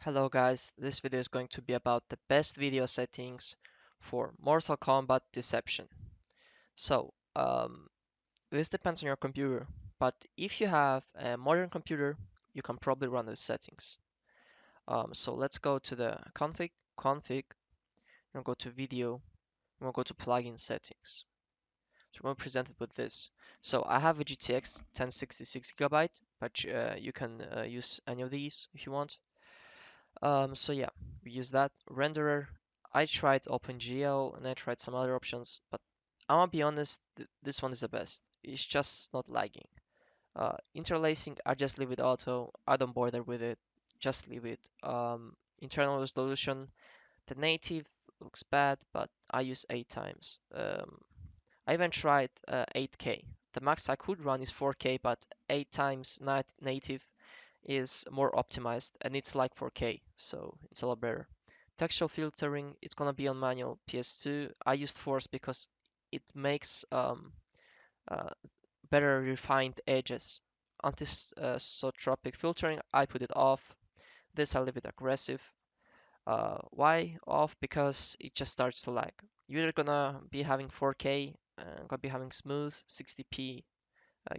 Hello guys, this video is going to be about the best video settings for Mortal Kombat Deception. So, this depends on your computer, but if you have a modern computer, you can probably run these settings. So let's go to the config, and go to video, and we'll go to plugin settings. So we're presented with this. So I have a GTX 1066 GB, but you can use any of these if you want. So yeah, we use that renderer. I tried OpenGL and I tried some other options, but I'm gonna be honest, this one is the best. It's just not lagging. Interlacing, I just leave it auto. I don't bother with it. Just leave it. Internal resolution, the native looks bad, but I use 8 times. I even tried 8K. The max I could run is 4K, but 8 times native is more optimized and it's like 4K, so it's a lot better. Textual filtering, it's gonna be on manual PS2. I used Force because it makes uh, better refined edges. Anisotropic filtering, I put it off. This I leave it aggressive. Why off? Because it just starts to lag. You're either gonna be having 4K, gonna be having smooth 60p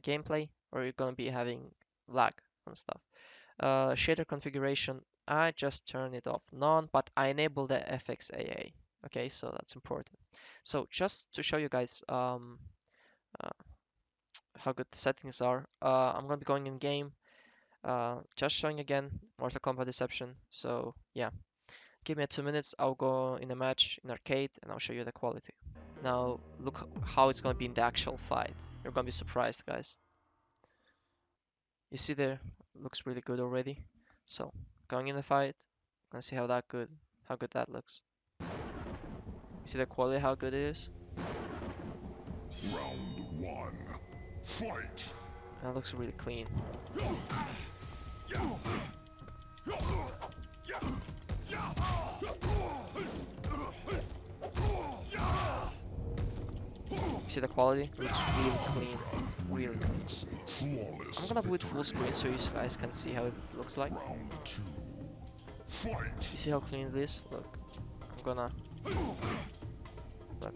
gameplay, or you're gonna be having lag and stuff. Shader configuration, I just turn it off none, but I enable the FXAA. Okay, so that's important. So just to show you guys uh, how good the settings are, I'm gonna be going in game, just showing again Mortal Kombat Deception. So yeah, give me 2 minutes, I'll go in a match in arcade and I'll show you the quality. Now look how it's gonna be in the actual fight. You're gonna be surprised, guys. You see there, looks really good already. So going in the fight, gonna see how good that looks. You see the quality, how good it is? Round one. Fight! That looks really clean. You see the quality? It looks really clean. Really clean. I'm gonna put full screen so you guys can see how it looks like. Round two. Fight! You see how clean it is? Look. I'm gonna look.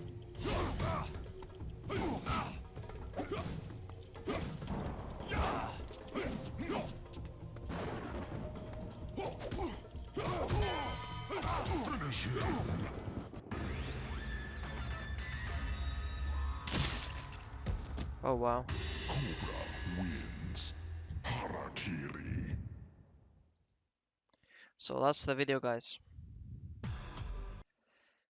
Finish him! Oh wow. Cobra wins. Harakiri. So that's the video, guys.